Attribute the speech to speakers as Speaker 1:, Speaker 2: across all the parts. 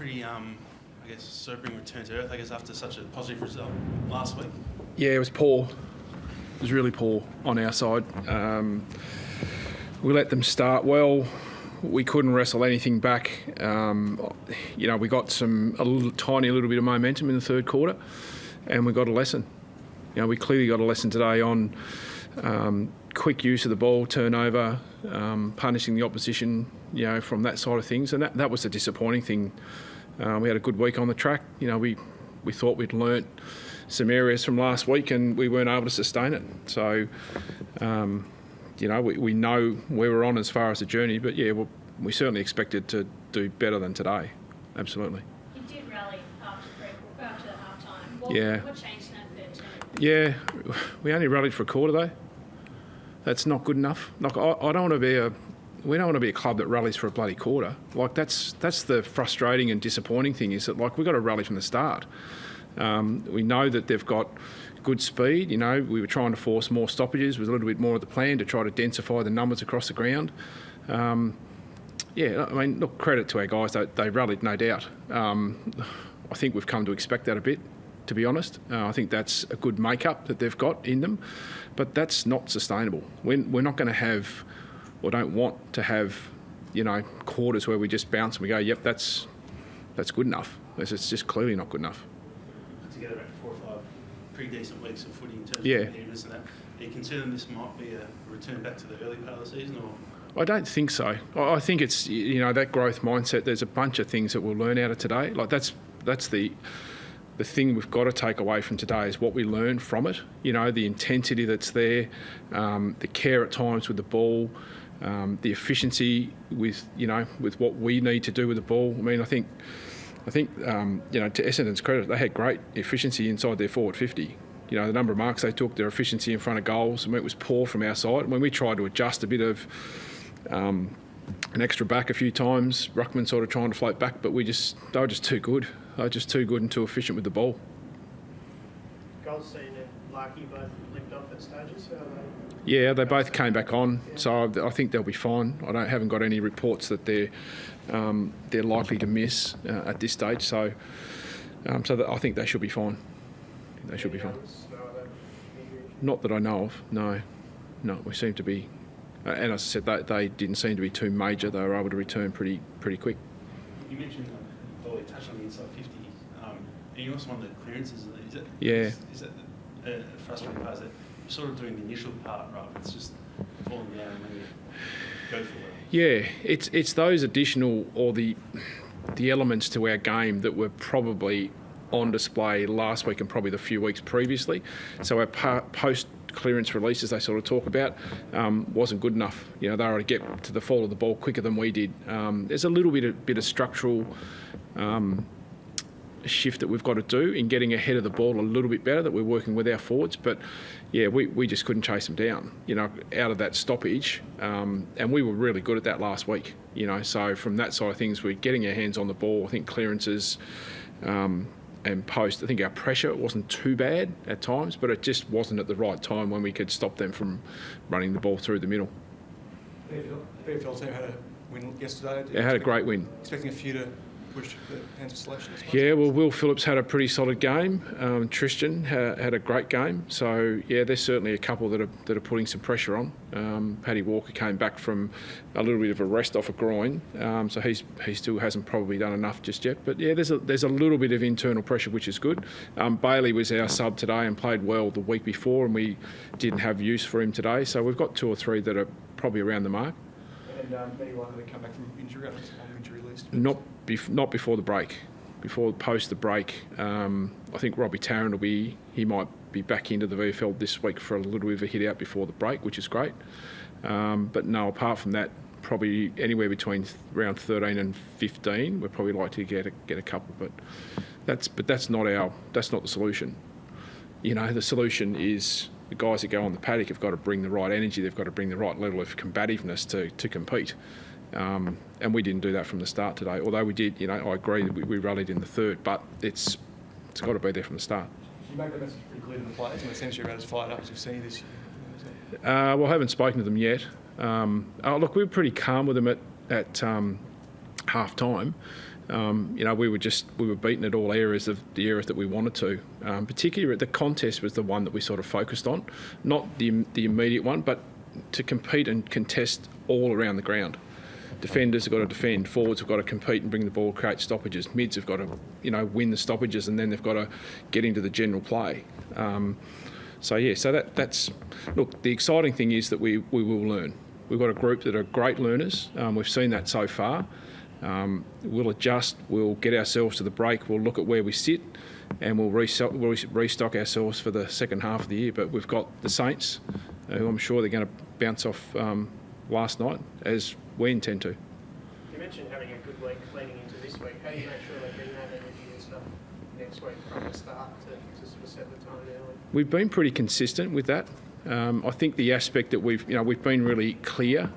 Speaker 1: pretty, I guess, sobering return to earth, I guess, after such a positive result last week.
Speaker 2: Yeah, it was poor. It was really poor on our side. We let them start well. We couldn't wrestle anything back. We got tiny little bit of momentum in the third quarter, and we got a lesson. We clearly got a lesson today on quick use of the ball, turnover, punishing the opposition, from that side of things. And that was the disappointing thing. We had a good week on the track. We thought we'd learnt some areas from last week and we weren't able to sustain it. So, we know where we're on as far as the journey, but we certainly expected to do better than today. Absolutely.
Speaker 3: You did rally after half-time. What changed in that third term?
Speaker 2: Yeah, we only rallied for a quarter though. That's not good enough. Like we don't want to be a club that rallies for a bloody quarter. Like that's the frustrating and disappointing thing is that we've got to rally from the start. We know that they've got good speed. We were trying to force more stoppages. Was a little bit more of the plan to try to densify the numbers across the ground. Look, credit to our guys. They rallied, no doubt. I think we've come to expect that a bit, to be honest. I think that's a good make-up that they've got in them, but that's not sustainable. We're not going to have, or don't want to have, quarters where we just bounce and we go, yep, that's good enough. It's just clearly not good enough.
Speaker 1: Put together about 4 or 5 pretty decent weeks of footy in terms of competitiveness and that. Are you concerned this might be a return back to the early part of the season, or?
Speaker 2: I don't think so. I think it's that growth mindset. There's a bunch of things that we'll learn out of today. That's the thing we've got to take away from today is what we learn from it. The intensity that's there, the care at times with the ball, the efficiency with what we need to do with the ball. I think to Essendon's credit, they had great efficiency inside their forward 50. The number of marks they took, their efficiency in front of goals, it was poor from our side. When we tried to adjust a bit of an extra back a few times, Ruckman sort of trying to float back, but they were just too good. They were just too good and too efficient with the ball.
Speaker 4: Goldstein and Larkey both limped off at stages.
Speaker 2: Yeah, they both came back on, so I think they'll be fine. I haven't got any reports that they're likely to miss at this stage, so I think they should be fine. They should be fine. Not that I know of. No, we seem to be, and as I said, they didn't seem to be too major. They were able to return pretty quick.
Speaker 1: You mentioned you touched on the inside 50. And you also won the clearances.
Speaker 2: Yeah.
Speaker 1: Is that the frustrating part? Is that you're sort of doing the initial part, right? It's just falling down and then you go for it.
Speaker 2: Yeah, it's those additional or the elements to our game that were probably on display last week and probably the few weeks previously. So our post-clearance releases they sort of talk about wasn't good enough. They were to get to the fall of the ball quicker than we did. There's a little bit of structural shift that we've got to do in getting ahead of the ball a little bit better, that we're working with our forwards. But we just couldn't chase them down, out of that stoppage. And we were really good at that last week, So from that side of things, we're getting our hands on the ball. I think clearances and post, I think our pressure wasn't too bad at times, but it just wasn't at the right time when we could stop them from running the ball through the middle.
Speaker 5: VFL team had a win yesterday.
Speaker 2: They had a great win.
Speaker 5: Expecting a few to push the hands of selection.
Speaker 2: Yeah, well, Will Phillips had a pretty solid game. Tristan had a great game. So there's certainly a couple that are putting some pressure on. Paddy Walker came back from a little bit of a rest off a groin, so he still hasn't probably done enough just yet. But there's a little bit of internal pressure, which is good. Bailey was our sub today and played well the week before, and we didn't have use for him today. So we've got 2 or 3 that are probably around the mark.
Speaker 5: And many likely to come back from injury, on injury list.
Speaker 2: Not before the break. Post the break, I think Robbie Tarrant he might be back into the VFL this week for a little bit of a hit out before the break, which is great. But no, apart from that, probably anywhere between round 13 and 15, we're probably likely to get a couple. But that's not the solution. The solution is the guys that go on the paddock have got to bring the right energy. They've got to bring the right level of combativeness to compete. And we didn't do that from the start today. Although we did, I agree that we rallied in the third, but it's got to be there from the start.
Speaker 5: You make that message pretty clear to the players, and essentially about as fired up as you've seen this year.
Speaker 2: Well, I haven't spoken to them yet. Look, we were pretty calm with them at half time. We were beaten at all areas of the areas that we wanted to. Particularly the contest was the one that we sort of focused on, not the immediate one, but to compete and contest all around the ground. Defenders have got to defend, forwards have got to compete and bring the ball, create stoppages. Mids have got to, win the stoppages, and then they've got to get into the general play. So that's look. The exciting thing is that we will learn. We've got a group that are great learners. We've seen that so far. We'll adjust. We'll get ourselves to the break. We'll look at where we sit, and we'll restock ourselves for the second half of the year. But we've got the Saints, who I'm sure they're going to bounce off last night, as we intend to.
Speaker 4: You mentioned having a good week leading into this week. How do you make sure they bring that energy and stuff next week from the start to sort of set the tone early?
Speaker 2: We've been pretty consistent with that. I think the aspect that we've been really clear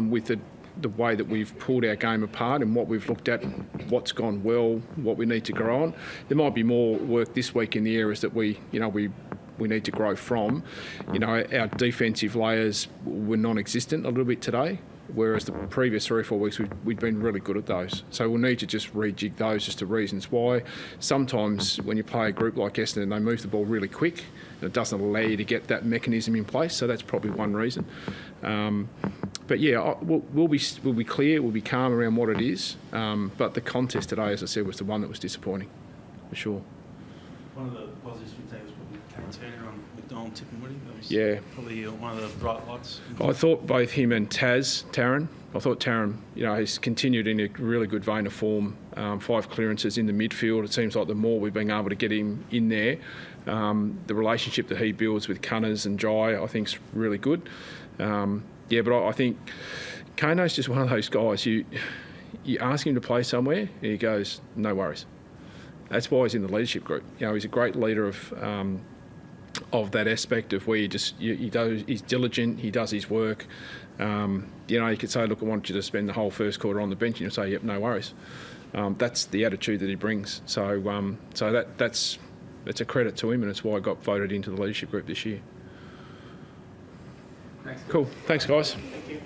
Speaker 2: with the way that we've pulled our game apart and what we've looked at, what's gone well, what we need to grow on. There might be more work this week in the areas that we need to grow from. Our defensive layers were non-existent a little bit today, whereas the previous 3 or 4 weeks we'd been really good at those. So we'll need to just rejig those as to reasons why. Sometimes when you play a group like Essendon, they move the ball really quick and it doesn't allow you to get that mechanism in place. So that's probably one reason. But yeah, we'll be clear, we'll be calm around what it is. But the contest today, as I said, was the one that was disappointing, for sure.
Speaker 1: One of the positives we take was probably Kane Turner on McDonald Tipperary. That was probably one of the bright lights.
Speaker 2: I thought both him and Taryn, has continued in a really good vein of form. 5 clearances in the midfield. It seems like the more we've been able to get him in there, the relationship that he builds with Cunners and Jai, I think, is really good. But I think Kano's just one of those guys. You ask him to play somewhere, and he goes, no worries. That's why he's in the leadership group. He's a great leader of that aspect of where he's diligent, he does his work. You could say, look, I want you to spend the whole first quarter on the bench, and you'll say, yep, no worries. That's the attitude that he brings. So that's a credit to him, and it's why I got voted into the leadership group this year.
Speaker 6: Thanks.
Speaker 2: Cool. Thanks, guys.
Speaker 4: Thank you.